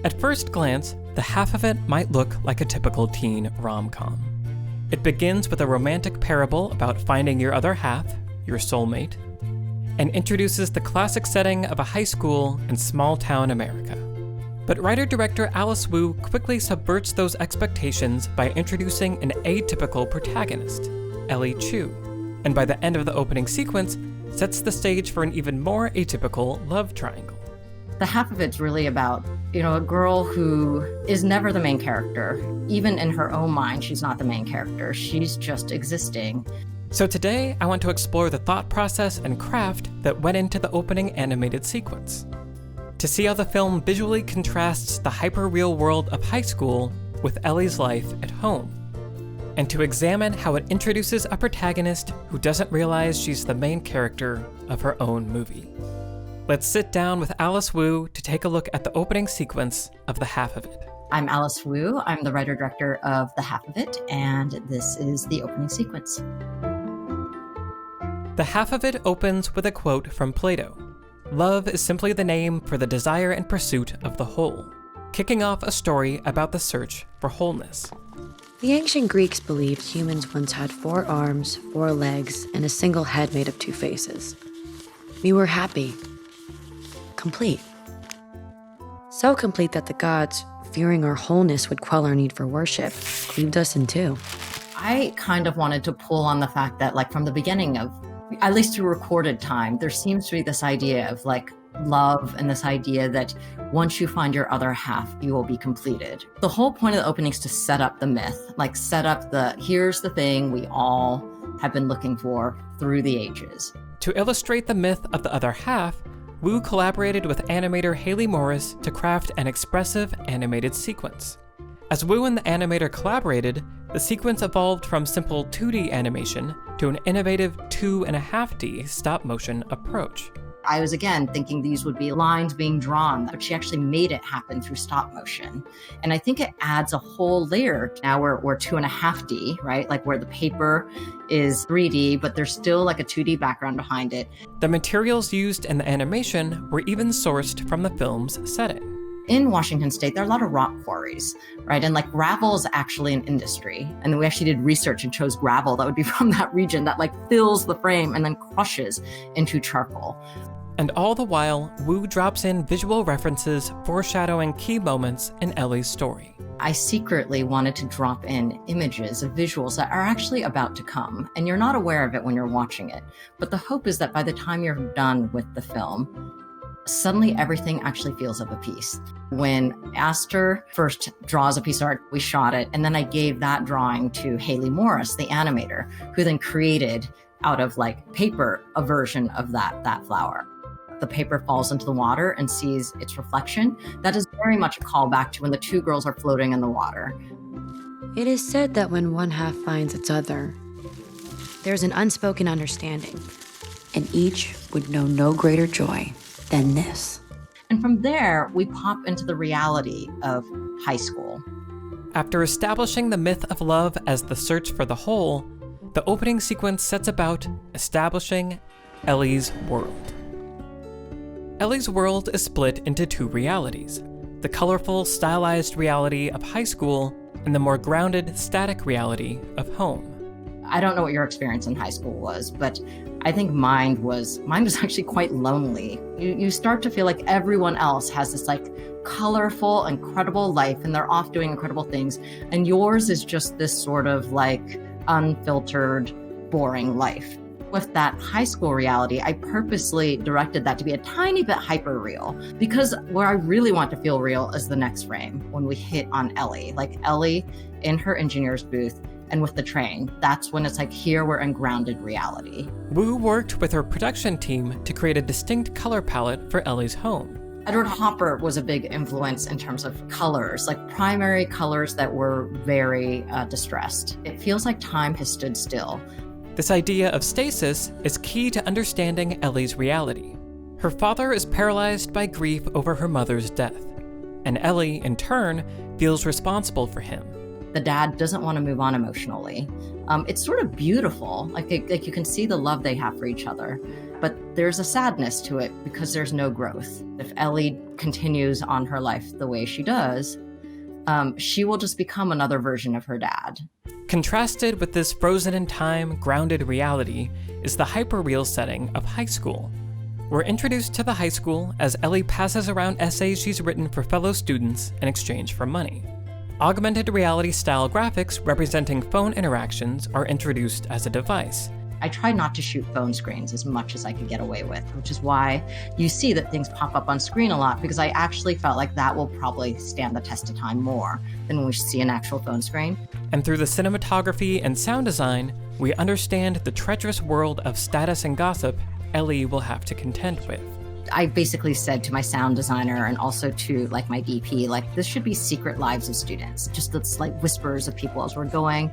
At first glance, the half of it might look like a typical teen rom-com. It begins with a romantic parable about finding your other half, your soulmate, and introduces the classic setting of a high school in small-town America. But writer-director Alice Wu quickly subverts those expectations by introducing an atypical protagonist, Ellie Chu, and by the end of the opening sequence, sets the stage for an even more atypical love triangle. The half of it's really about, a girl who is never the main character. Even in her own mind, she's not the main character. She's just existing. So today, I want to explore the thought process and craft that went into the opening animated sequence. To see how the film visually contrasts the hyper-real world of high school with Ellie's life at home. And to examine how it introduces a protagonist who doesn't realize she's the main character of her own movie. Let's sit down with Alice Wu to take a look at the opening sequence of The Half of It. I'm Alice Wu. I'm the writer-director of The Half of It, and this is the opening sequence. The Half of It opens with a quote from Plato. Love is simply the name for the desire and pursuit of the whole, kicking off a story about the search for wholeness. The ancient Greeks believed humans once had 4 arms, 4 legs, and a single head made of 2 faces. We were happy. Complete. So complete that the gods, fearing our wholeness would quell our need for worship, cleaved us in 2. I kind of wanted to pull on the fact that, from the beginning of, at least through recorded time, there seems to be this idea of love and this idea that once you find your other half, you will be completed. The whole point of the opening is to set up the myth, set up here's the thing we all have been looking for through the ages. To illustrate the myth of the other half, Wu collaborated with animator Haley Morris to craft an expressive animated sequence. As Wu and the animator collaborated, the sequence evolved from simple 2D animation to an innovative 2.5D stop-motion approach. I was, again, thinking these would be lines being drawn, but she actually made it happen through stop motion. And I think it adds a whole layer. Now we're 2.5D, right? Where the paper is 3D, but there's still a 2D background behind it. The materials used in the animation were even sourced from the film's setting. In Washington State, there are a lot of rock quarries, right? And gravel is actually an industry. And we actually did research and chose gravel that would be from that region that fills the frame and then crushes into charcoal. And all the while, Wu drops in visual references foreshadowing key moments in Ellie's story. I secretly wanted to drop in images of visuals that are actually about to come, and you're not aware of it when you're watching it. But the hope is that by the time you're done with the film, suddenly everything actually feels of a piece. When Aster first draws a piece of art, we shot it, and then I gave that drawing to Haley Morris, the animator, who then created out of paper a version of that flower. The paper falls into the water and sees its reflection. That is very much a callback to when the 2 girls are floating in the water. It is said that when one half finds its other, there's an unspoken understanding, and each would know no greater joy than this. And from there, we pop into the reality of high school. After establishing the myth of love as the search for the whole, the opening sequence sets about establishing Ellie's world. Ellie's world is split into 2 realities, the colorful, stylized reality of high school and the more grounded, static reality of home. I don't know what your experience in high school was, but I think mine was actually quite lonely. You start to feel like everyone else has this colorful, incredible life, and they're off doing incredible things, and yours is just this sort of unfiltered, boring life. With that high school reality, I purposely directed that to be a tiny bit hyper real, because where I really want to feel real is the next frame when we hit on Ellie, Ellie in her engineer's booth and with the train. That's when it's here we're in grounded reality. Wu worked with her production team to create a distinct color palette for Ellie's home. Edward Hopper was a big influence in terms of colors, primary colors that were very distressed. It feels like time has stood still. This idea of stasis is key to understanding Ellie's reality. Her father is paralyzed by grief over her mother's death, and Ellie, in turn, feels responsible for him. The dad doesn't want to move on emotionally. It's sort of beautiful. You can see the love they have for each other. but there's a sadness to it because there's no growth. If Ellie continues on her life the way she does, she will just become another version of her dad. Contrasted with this frozen in time, grounded reality is the hyperreal setting of high school. We're introduced to the high school as Ellie passes around essays she's written for fellow students in exchange for money. Augmented reality-style graphics representing phone interactions are introduced as a device. I tried not to shoot phone screens as much as I could get away with, which is why you see that things pop up on screen a lot, because I actually felt like that will probably stand the test of time more than when we see an actual phone screen. And through the cinematography and sound design, we understand the treacherous world of status and gossip Ellie will have to contend with. I basically said to my sound designer and also to like my DP, like, this should be secret lives of students, just the slight whispers of people as we're going.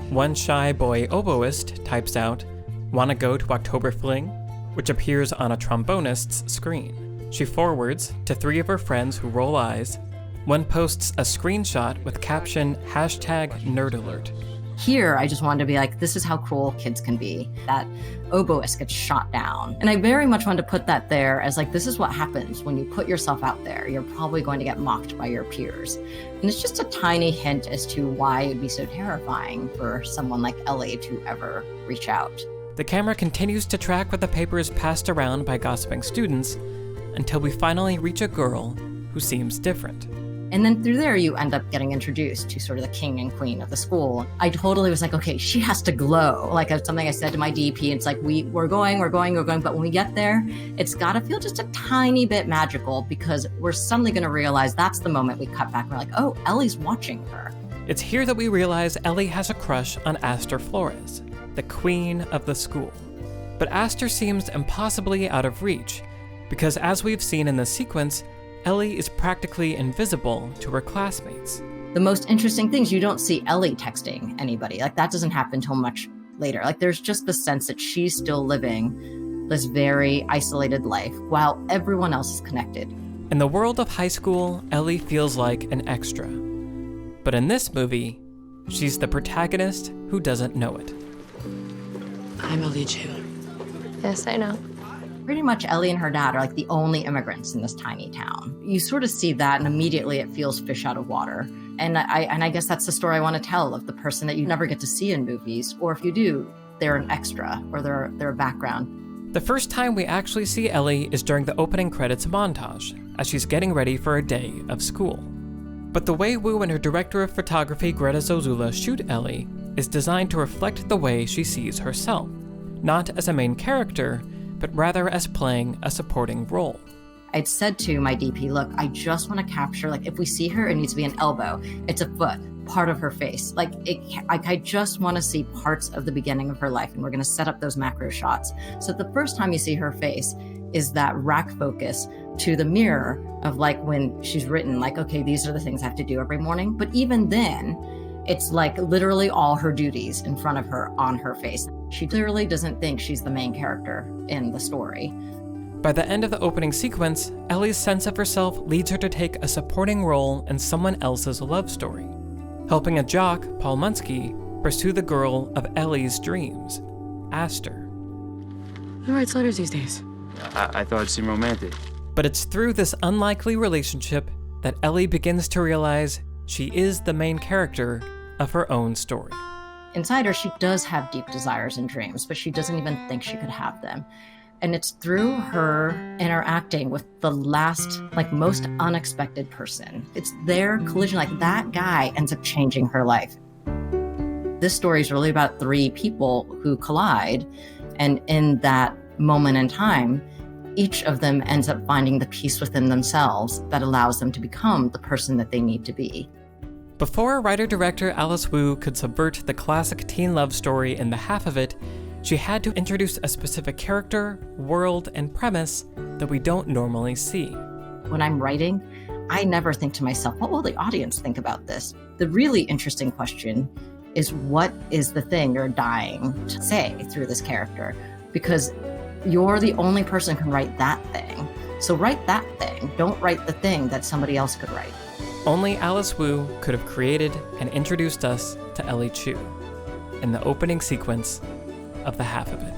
One shy boy oboist types out, "Wanna go to October Fling?" which appears on a trombonist's screen. She forwards to 3 of her friends who roll eyes. One posts a screenshot with caption #NerdAlert. Here, I just wanted to be like, this is how cruel kids can be. That oboist gets shot down. And I very much wanted to put that there as like, this is what happens when you put yourself out there. You're probably going to get mocked by your peers. And it's just a tiny hint as to why it'd be so terrifying for someone like Ellie to ever reach out. The camera continues to track what the paper is passed around by gossiping students until we finally reach a girl who seems different. And then through there, you end up getting introduced to sort of the king and queen of the school. I totally was like, okay, she has to glow. Like something I said to my DP, it's like, we're going. But when we get there, it's got to feel just a tiny bit magical, because we're suddenly going to realize that's the moment we cut back. We're like, oh, Ellie's watching her. It's here that we realize Ellie has a crush on Aster Flores, the queen of the school. But Aster seems impossibly out of reach, because as we've seen in this sequence, Ellie is practically invisible to her classmates. The most interesting thing is you don't see Ellie texting anybody. Like, that doesn't happen until much later. Like, there's just the sense that she's still living this very isolated life while everyone else is connected. In the world of high school, Ellie feels like an extra. But in this movie, she's the protagonist who doesn't know it. I'm Ellie Chu. Yes, I know. Pretty much Ellie and her dad are like the only immigrants in this tiny town. You sort of see that and immediately it feels fish out of water. And I guess that's the story I want to tell of the person that you never get to see in movies, or if you do, they're an extra or they're a background. The first time we actually see Ellie is during the opening credits montage, as she's getting ready for a day of school. But the way Wu and her director of photography, Greta Zozula, shoot Ellie is designed to reflect the way she sees herself, not as a main character, but rather as playing a supporting role. I'd said to my DP, look, I just want to capture, like, if we see her, it needs to be an elbow, it's a foot, part of her face. I just want to see parts of the beginning of her life, and we're going to set up those macro shots. So the first time you see her face is that rack focus to the mirror of like when she's written, like, okay, these are the things I have to do every morning. But even then, it's like literally all her duties in front of her on her face. She clearly doesn't think she's the main character in the story. By the end of the opening sequence, Ellie's sense of herself leads her to take a supporting role in someone else's love story, helping a jock, Paul Munsky, pursue the girl of Ellie's dreams, Aster. Who writes letters these days? I thought it seemed romantic. But it's through this unlikely relationship that Ellie begins to realize she is the main character of her own story. Inside her, she does have deep desires and dreams, but she doesn't even think she could have them. And it's through her interacting with the last, like, most unexpected person. It's their collision, like that guy ends up changing her life. This story is really about 3 people who collide. And in that moment in time, each of them ends up finding the peace within themselves that allows them to become the person that they need to be. Before writer-director Alice Wu could subvert the classic teen love story in the half of it, she had to introduce a specific character, world, and premise that we don't normally see. When I'm writing, I never think to myself, what will the audience think about this? The really interesting question is, what is the thing you're dying to say through this character? Because you're the only person who can write that thing. So write that thing. Don't write the thing that somebody else could write. Only Alice Wu could have created and introduced us to Ellie Chu in the opening sequence of the half of it.